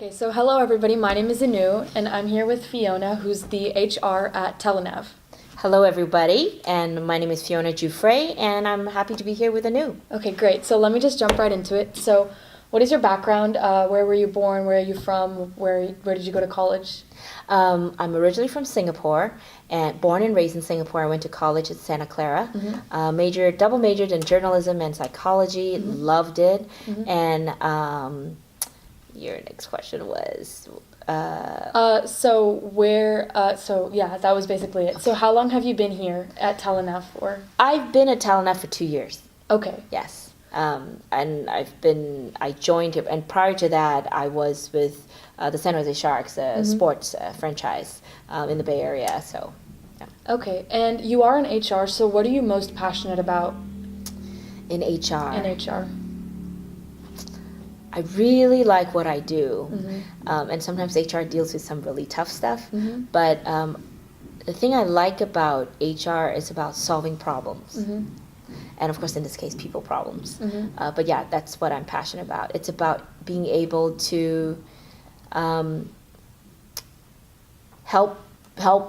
Okay, so hello everybody. My name is Anu, and I'm here with Fiona, who's the HR at Telenav. Hello, everybody, and my name is Fiona Giuffre, and I'm happy to be here with Anu. Okay, great. So let me just jump right into it. So, what is your background? Where were you born? Where are you from? Where did you go to college? I'm originally from Singapore, and born and raised in Singapore. I went to college at Santa Clara. Double majored in journalism and psychology. Loved it, and your next question was. That was basically it. So how long have you been here at Telenav for? I've been at Telenav for 2 years. Okay. Yes. And I joined here, and prior to that, I was with the San Jose Sharks, a sports franchise in the Bay Area. So, yeah. Okay, and you are in HR. So what are you most passionate about in HR? In HR. I really like what I do, and sometimes HR deals with some really tough stuff. But the thing I like about HR is about solving problems. And of course, in this case, people problems. But yeah, that's what I'm passionate about. It's about being able to help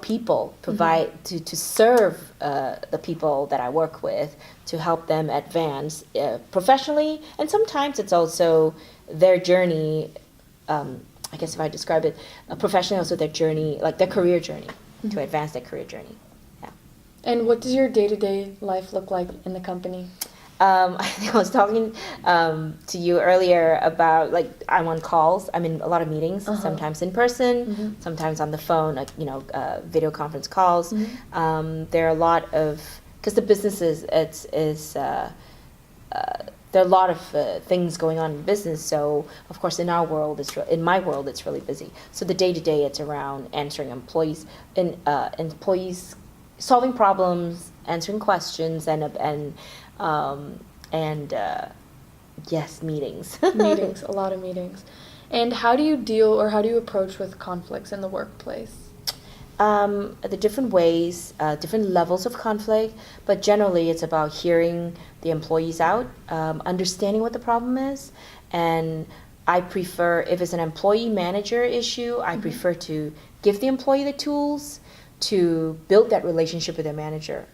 people, provide to serve the people that I work with, to help them advance professionally, and sometimes it's also their journey. I guess if I describe it professionally, also their journey, like their career journey, to advance their career journey. And what does your day-to-day life look like in the company? I think I was talking to you earlier about, like, I'm on calls. I'm in a lot of meetings, sometimes in person, sometimes on the phone, like, video conference calls. There are a lot of, because the business there are a lot of things going on in business. So, of course, in my world, it's really busy. So the day-to-day, it's around answering employees, solving problems, answering questions, and meetings. Meetings, a lot of meetings. And how do you approach with conflicts in the workplace? The different ways, different levels of conflict, but generally it's about hearing the employees out, understanding what the problem is, and I prefer, if it's an employee-manager issue, I prefer to give the employee the tools to build that relationship with the manager,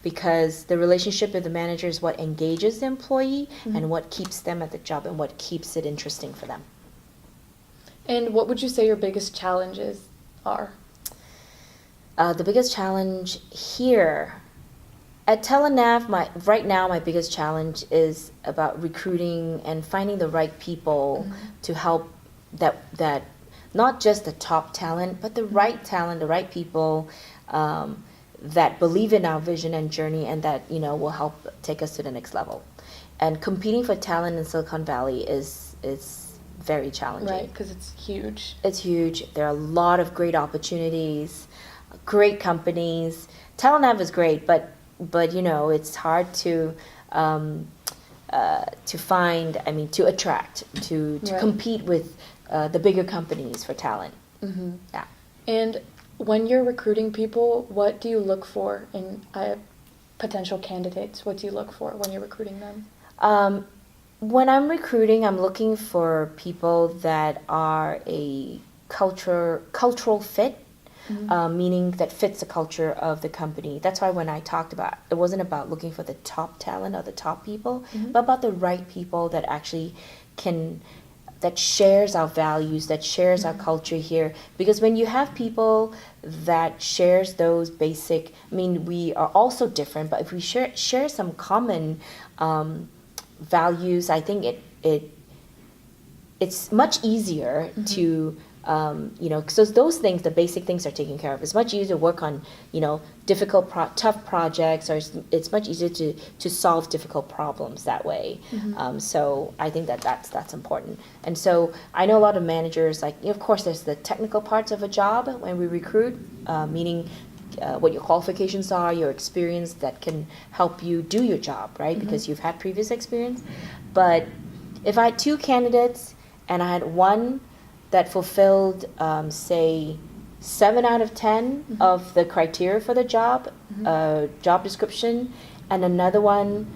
because the relationship with the manager is what engages the employee and what keeps them at the job and what keeps it interesting for them. And what would you say your biggest challenges are? The biggest challenge here at Telenav, right now my biggest challenge is about recruiting and finding the right people to help that not just the top talent, but the right talent, the right people that believe in our vision and journey, and that will help take us to the next level. And competing for talent in Silicon Valley is very challenging. Right, because it's huge. It's huge. There are a lot of great opportunities, great companies. Telenav is great, but it's hard to find. I mean, to attract, to compete with the bigger companies for talent. Yeah. And when you're recruiting people, what do you look for in potential candidates? What do you look for when you're recruiting them? When I'm recruiting, I'm looking for people that are a cultural fit, meaning that fits the culture of the company. That's why when I talked about, it wasn't about looking for the top talent or the top people, but about the right people that actually that shares our values, that shares our culture here. Because when you have people that shares those basic, we are also different, but if we share some common values, I think it's much easier to so those things, the basic things are taken care of. It's much easier to work on difficult tough projects, or it's much easier to solve difficult problems that way. So I think that's important. And so I know a lot of managers, like, of course there's the technical parts of a job when we recruit, meaning what your qualifications are, your experience that can help you do your job, right? Because you've had previous experience. But if I had two candidates and I had one that fulfilled, say, 7 out of 10 of the criteria for the job description, and another one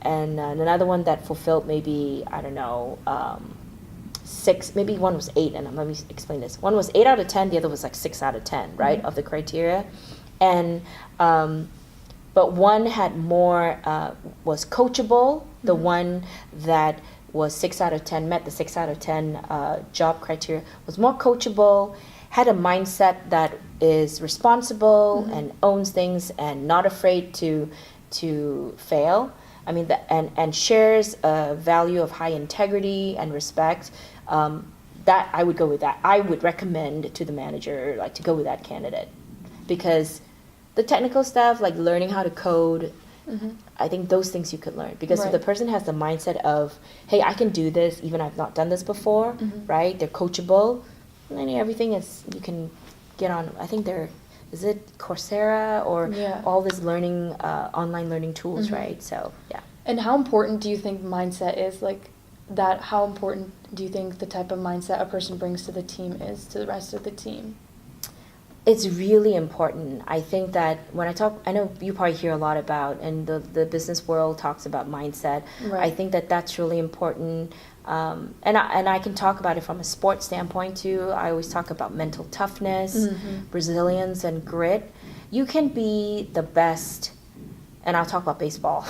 another one that fulfilled maybe, I don't know, 6, maybe one was 8, and let me explain this. One was 8 out of 10, the other was like 6 out of 10, right, of the criteria. And, but one had more, was coachable. The one that was 6 out of 10, met the 6 out of 10 job criteria, was more coachable, had a mindset that is responsible and owns things and not afraid to fail. I mean, and shares a value of high integrity and respect. That I would go with that. I would recommend to the manager like to go with that candidate, because the technical stuff like learning how to code, I think those things you could learn, because if the person has the mindset of, hey, I can do this even I've not done this before, right? They're coachable, and then everything is you can get on. I think is it Coursera or all this learning online learning tools, right? So yeah. And how important do you think mindset is, like that? How important do you think the type of mindset a person brings to the team is to the rest of the team? It's really important. I think that when I know you probably hear a lot about, and the business world talks about mindset. Right. I think that that's really important. And I can talk about it from a sports standpoint too. I always talk about mental toughness, resilience, and grit. You can be the best, and I'll talk about baseball.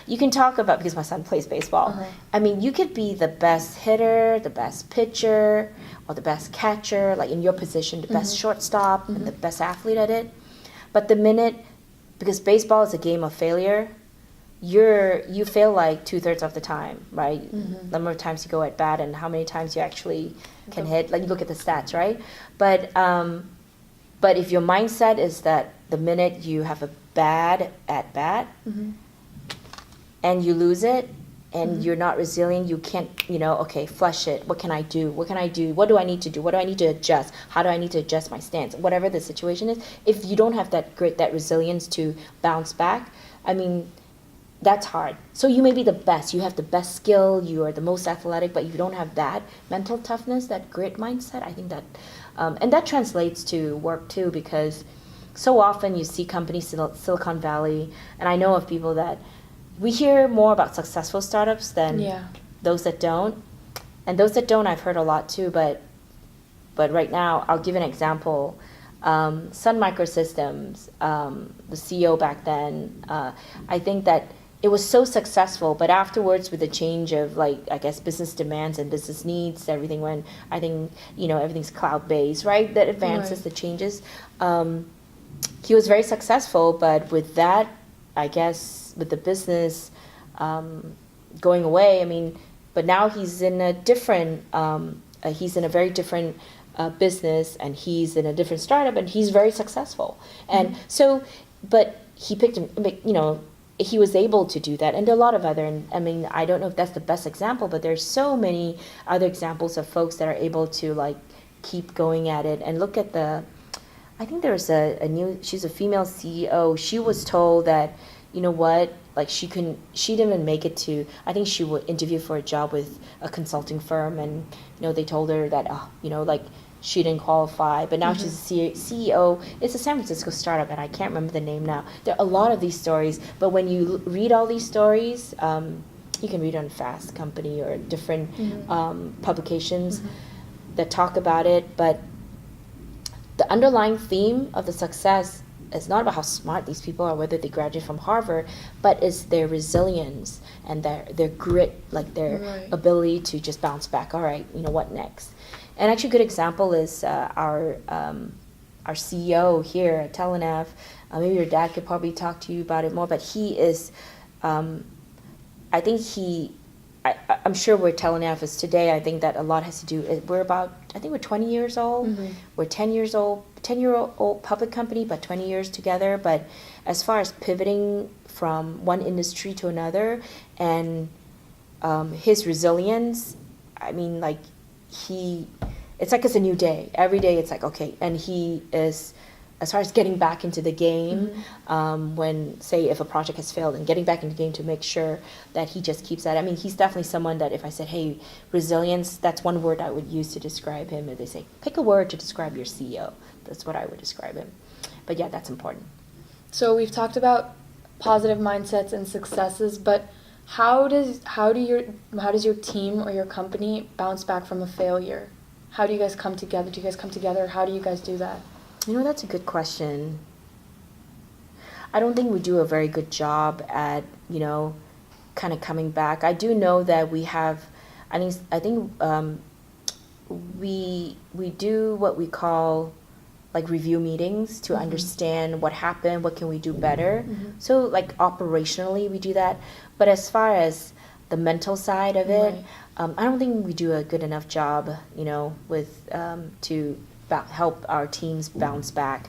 You can talk about, because my son plays baseball. I mean, you could be the best hitter, the best pitcher, or the best catcher, like in your position, the best shortstop, and the best athlete at it. But the minute, because baseball is a game of failure, you fail like 2/3 of the time, right? Number of times you go at bat and how many times you actually can hit. Like you look at the stats, right? But if your mindset is that the minute you have a bad at bat and you lose it and you're not resilient, you can't, okay, flush it. What can I do? What can I do? What do I need to do? What do I need to adjust? How do I need to adjust my stance? Whatever the situation is, if you don't have that grit, that resilience to bounce back, I mean, that's hard. So you may be the best. You have the best skill. You are the most athletic, but you don't have that mental toughness, that grit mindset. I think that, and that translates to work too, because so often you see companies, Silicon Valley, and I know of people that we hear more about successful startups than those that don't. And those that don't, I've heard a lot too, but right now, I'll give an example. Sun Microsystems, the CEO back then, I think that it was so successful, but afterwards with the change of business demands and business needs, everything went, I think, everything's cloud-based, right? That advances, the changes. He was very successful, but with that, I guess, with the business going away, I mean, but now he's in a different, he's in a very different business, and he's in a different startup, and he's very successful. And so, but he picked, he was able to do that. And there are a lot of other, and I mean, I don't know if that's the best example, but there's so many other examples of folks that are able to keep going at it. And look at I think there's she's a female CEO. She was told that, she didn't even make it to, I think she would interview for a job with a consulting firm, and, they told her that, she didn't qualify, but now she's a CEO. It's a San Francisco startup, and I can't remember the name now. There are a lot of these stories, but when you read all these stories, you can read on Fast Company or different publications that talk about it, but the underlying theme of the success is not about how smart these people are, whether they graduate from Harvard, but it's their resilience and their grit, their ability to just bounce back. All right, what next? And actually, a good example is our CEO here at Telenav. Maybe your dad could probably talk to you about it more, but he is, I'm sure where Telenav is today, I think that a lot has to do, we're 20 years old. We're 10-year-old public company, but 20 years together. But as far as pivoting from one industry to another, and his resilience, I mean, it's like it's a new day. Every day it's like, okay. And he is, as far as getting back into the game, when, say, if a project has failed, and getting back into the game to make sure that he just keeps that. I mean, he's definitely someone that if I said, hey, resilience, that's one word I would use to describe him. If they say, pick a word to describe your CEO, that's what I would describe him. But yeah, that's important. So we've talked about positive mindsets and successes, but How does your team or your company bounce back from a failure? How do you guys come together? Do you guys come together? How do you guys do that? That's a good question. I don't think we do a very good job at, kind of coming back. I do know that we have, I think we do what we call like review meetings to understand what happened, what can we do better. So like operationally we do that, but as far as the mental side of it, I don't think we do a good enough job, with to help our teams bounce back.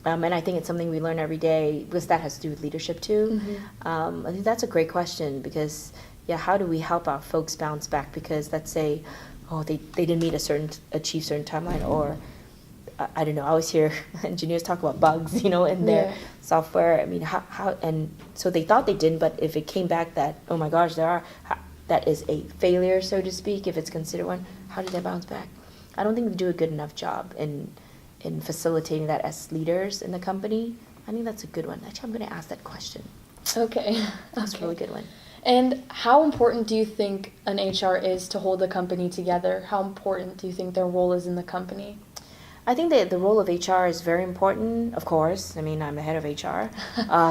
And I think it's something we learn every day, because that has to do with leadership too. I think that's a great question, because how do we help our folks bounce back? Because let's say, they didn't achieve certain timeline, or I don't know. I always hear engineers talk about bugs, in their software. I mean, how and so they thought they didn't, but if it came back that, oh my gosh, that is a failure, so to speak, if it's considered one, how did they bounce back? I don't think we do a good enough job in facilitating that as leaders in the company. I think that's a good one. Actually, I'm going to ask that question. Okay. That's a really good one. And how important do you think an HR is to hold the company together? How important do you think their role is in the company? I think that the role of HR is very important, of course. I mean, I'm the head of HR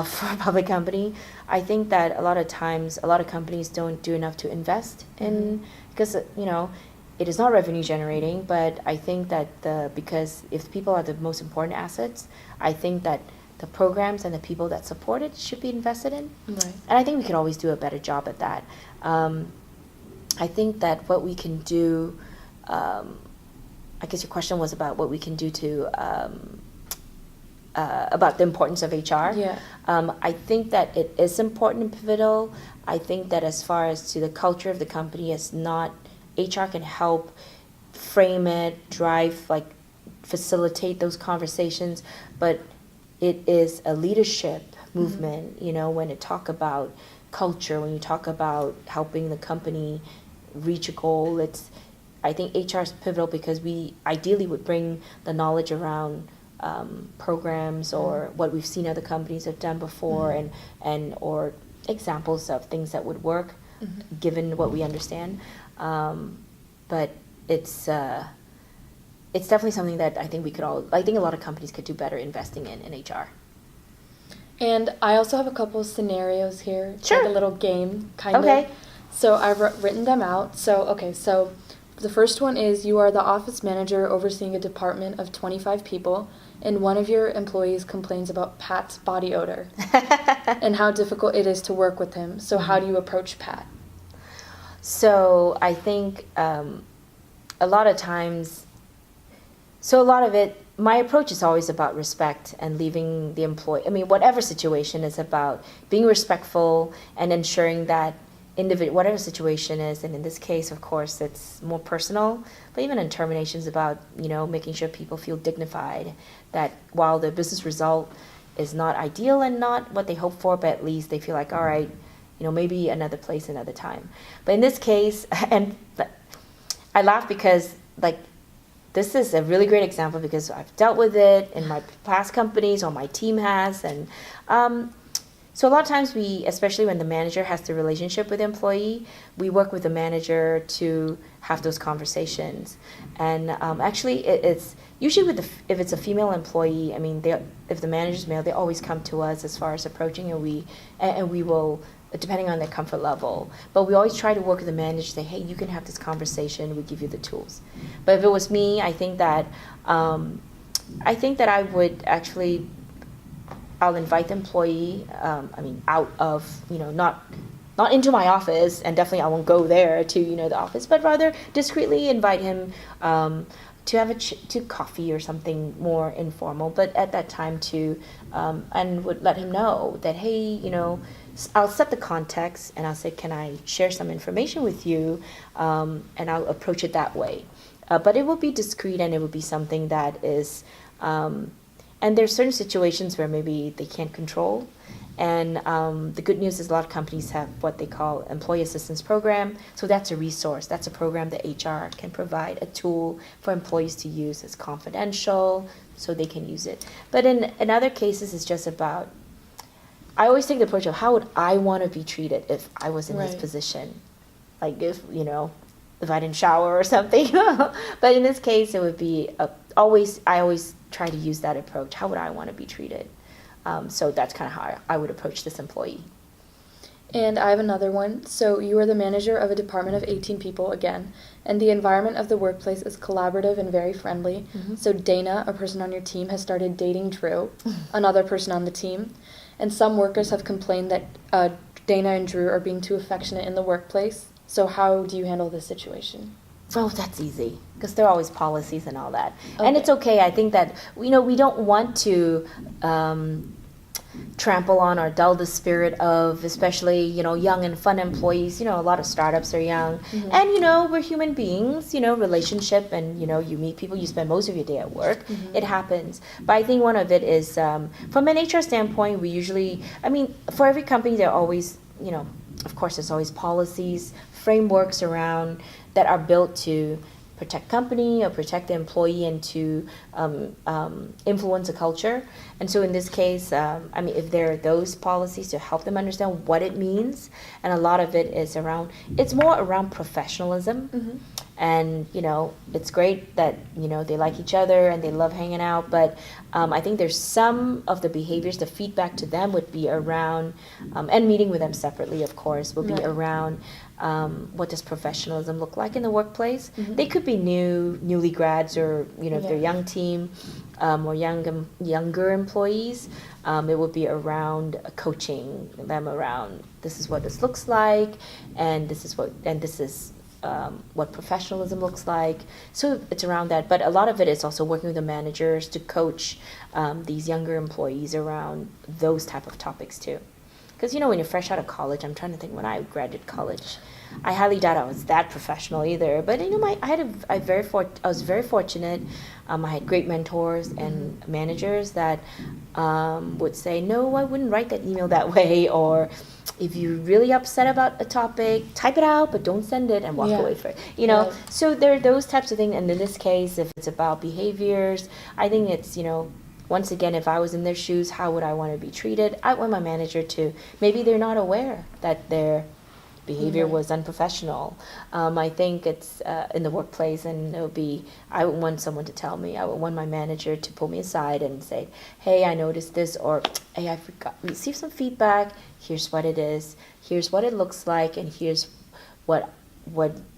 for a public company. I think that a lot of times, a lot of companies don't do enough to invest in, because, it is not revenue generating, but I think that because if people are the most important assets, I think that the programs and the people that support it should be invested in. Right. And I think we could always do a better job at that. I think that what we can do, I guess your question was about what we can do to, about the importance of HR. Yeah. I think that it is important and pivotal. I think that as far as to the culture of the company, it's not, HR can help frame it, drive, facilitate those conversations, but it is a leadership movement, when you talk about culture, when you talk about helping the company reach a goal, I think HR is pivotal, because we ideally would bring the knowledge around programs or what we've seen other companies have done before, and or examples of things that would work, given what we understand. But it's definitely something that I think I think a lot of companies could do better investing in HR. And I also have a couple of scenarios here. It's Sure. like a little game, kind of. Okay. So I've written them out. So the first one is, you are the office manager overseeing a department of 25 people, and one of your employees complains about Pat's body odor and how difficult it is to work with him. So how do you approach Pat? So I think a lot of it, my approach is always about respect and leaving the employee. I mean, whatever situation is about being respectful and ensuring that whatever situation is, and in this case, of course, it's more personal, but even in terminations, about, making sure people feel dignified, that while the business result is not ideal and not what they hope for, but at least they feel like, all right, maybe another place, another time. But in this case, and I laugh because, this is a really great example, because I've dealt with it in my past companies, or my team has, and so a lot of times especially when the manager has the relationship with the employee, we work with the manager to have those conversations. And actually, it's usually if it's a female employee, I mean, if the manager's male, they always come to us as far as approaching, and we will, depending on their comfort level. But we always try to work with the manager, say, hey, you can have this conversation, we give you the tools. But if it was me, I think that I would actually, I'll invite the employee, out of, not into my office, and definitely I won't go there to, the office, but rather discreetly invite him to have to coffee or something more informal, but at that time and would let him know that, hey, I'll set the context, and I'll say, can I share some information with you? And I'll approach it that way. But it will be discreet, and it will be something that is, and there's certain situations where maybe they can't control. And the good news is a lot of companies have what they call employee assistance program. So that's a resource. That's a program that HR can provide, a tool for employees to use. It's confidential, so they can use it. But in other cases, it's just about I always take the approach of how would I want to be treated if I was in this Right. position? Like if, if I didn't shower or something. But in this case, it would be I always try to use that approach. How would I want to be treated? So that's kind of how I would approach this employee. And I have another one. So you are the manager of a department of 18 people again, and the environment of the workplace is collaborative and very friendly. Mm-hmm. So Dana, a person on your team, has started dating Drew, another person on the team. And some workers have complained that Dana and Drew are being too affectionate in the workplace. So how do you handle this situation? Oh, that's easy, because there are always policies and all that. And Okay. it's okay. I think that, we don't want to trample on or dull the spirit of, especially, young and fun employees. A lot of startups are young. Mhm. And, we're human beings, relationship, and, you meet people, you spend most of your day at work. Mhm. It happens. But I think one of it is, from an HR standpoint, we usually, for every company, there are always, of course, there's always policies, frameworks around that are built to protect company or protect the employee and to influence a culture. And so in this case, if there are those policies to help them understand what it means, and a lot of it is it's more around professionalism. Mhm. And, it's great that, they like each other and they love hanging out, but I think there's some of the behaviors, the feedback to them would be around, and meeting with them separately, of course, would be Right. around what does professionalism look like in the workplace. Mhm. They could be newly grads, or, if they're Yeah. young team, or younger employees, it would be around coaching them around, this is what this looks like, and this is what professionalism looks like. So it's around that. But a lot of it is also working with the managers to coach these younger employees around those type of topics too. Because, when you're fresh out of college, I'm trying to think when I graduated college, I highly doubt I was that professional either. But, I was very fortunate. I had great mentors and managers that would say, no, I wouldn't write that email that way, or if you're really upset about a topic, type it out, but don't send it and walk Yeah. away from it. Yeah. So there are those types of things. And in this case, if it's about behaviors, I think it's, once again, if I was in their shoes, how would I want to be treated? I want my manager to, maybe they're not aware that their behavior Right. was unprofessional. I think it's in the workplace, and I would want someone to tell me. I would want my manager to pull me aside and say, hey, I noticed this, or hey, I received some feedback. Here's what it is. Here's what it looks like, and here's what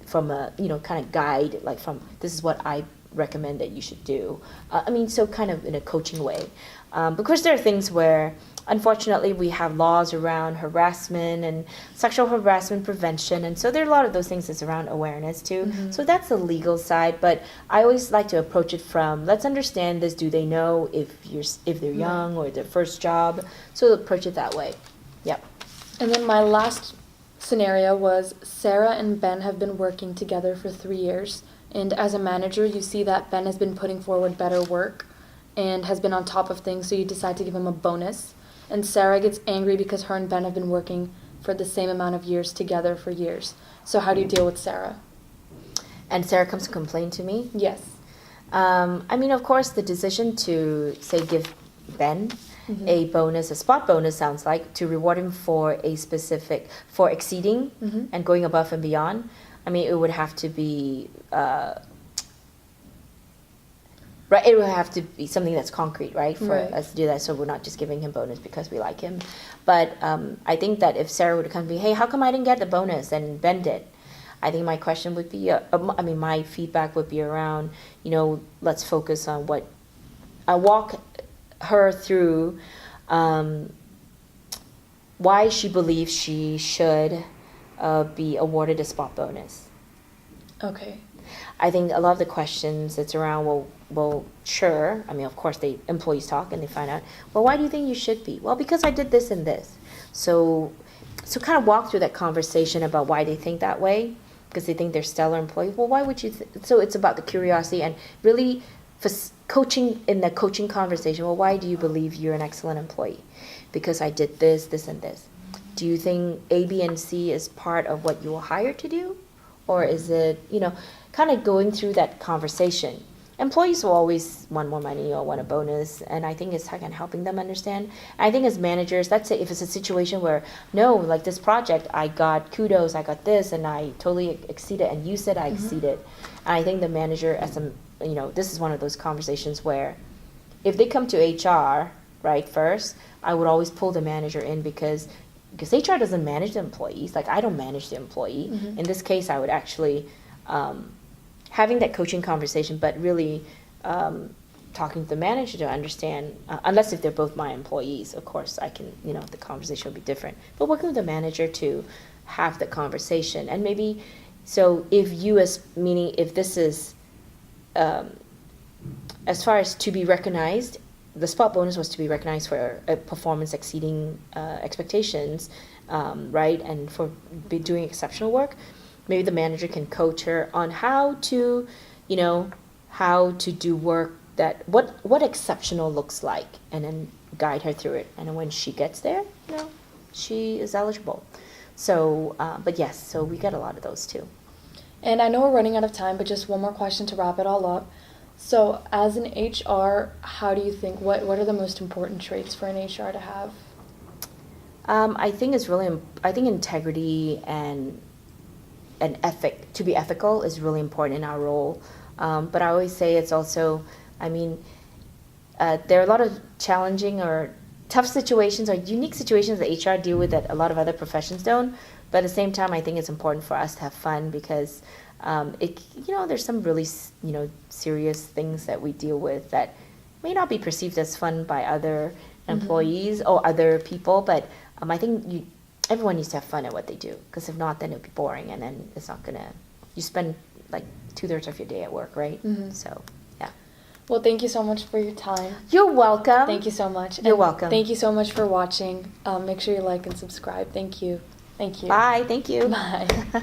from a, kind of guide, like from, this is what I recommend that you should do. So kind of in a coaching way. Because there are things where, unfortunately, we have laws around harassment and sexual harassment prevention, and so there are a lot of those things that's around awareness too. Mhm. So that's the legal side, but I always like to approach it from, let's understand this. Do they know if they're young or their first job? So approach it that way. Yep. And then my last scenario was Sarah and Ben have been working together for 3 years. And as a manager, you see that Ben has been putting forward better work and has been on top of things, so you decide to give him a bonus. And Sarah gets angry because her and Ben have been working for the same amount of years together for years. So how do you deal with Sarah? And Sarah comes to complain to me. Yes. Of course, the decision to, say, give Ben Mhm. a bonus, a spot bonus, sounds like, to reward him for exceeding Mhm. and going above and beyond. It would have to be, right, it would have to be something that's concrete, right, for Right. us to do that. So we're not just giving him bonus because we like him. But I think that if Sarah would come to me, hey, how come I didn't get the bonus and Ben did? I think my question would be, my feedback would be around, let's focus on what, I walk her through why she believes she should be awarded a spot bonus. Okay. I think a lot of the questions that's around, well, sure. Of course, employees talk and they find out, well, why do you think you should be? Well, because I did this and this. So kind of walk through that conversation about why they think that way, because they think they're stellar employees. Well, why would you? So it's about the curiosity and really coaching in the coaching conversation. Well, why do you believe you're an excellent employee? Because I did this, this, and this. Do you think A, B, and C is part of what you were hired to do? Or is it, kind of going through that conversation? employees will always want more money or want a bonus, and I think it's again helping them understand. I think as managers, let's say if it's a situation where no, like this project, I got kudos, I got this, and I totally exceeded, and you said I exceeded. And I think the manager, as a this is one of those conversations where, if they come to HR right first, I would always pull the manager in because HR doesn't manage the employees. Like I don't manage the employee. In this case, I would actually. Having that coaching conversation, but really talking to the manager to understand, unless if they're both my employees, of course, I can, the conversation will be different. But working with the manager to have the conversation. And maybe, so if this is, as far as to be recognized, the spot bonus was to be recognized for a performance exceeding expectations, right? And for doing exceptional work. Maybe the manager can coach her on how to do work that, what exceptional looks like, and then guide her through it. And then when she gets there, she is eligible. So, but yes, so we get a lot of those too. And I know we're running out of time, but just one more question to wrap it all up. So as an HR, how do you think, what are the most important traits for an HR to have? I think integrity and ethic, to be ethical, is really important in our role. But I always say it's also, there are a lot of challenging or tough situations or unique situations that HR deal with that a lot of other professions don't. But at the same time, I think it's important for us to have fun because there's some really serious things that we deal with that may not be perceived as fun by other employees or other people. But I think everyone needs to have fun at what they do, because if not, then it'll be boring, and then it's not gonna. You spend like 2/3 of your day at work, right? So, yeah. Well, thank you so much for your time. You're welcome. Thank you so much. You're welcome. Thank you so much for watching. Make sure you like and subscribe. Thank you. Thank you. Bye. Thank you. Bye.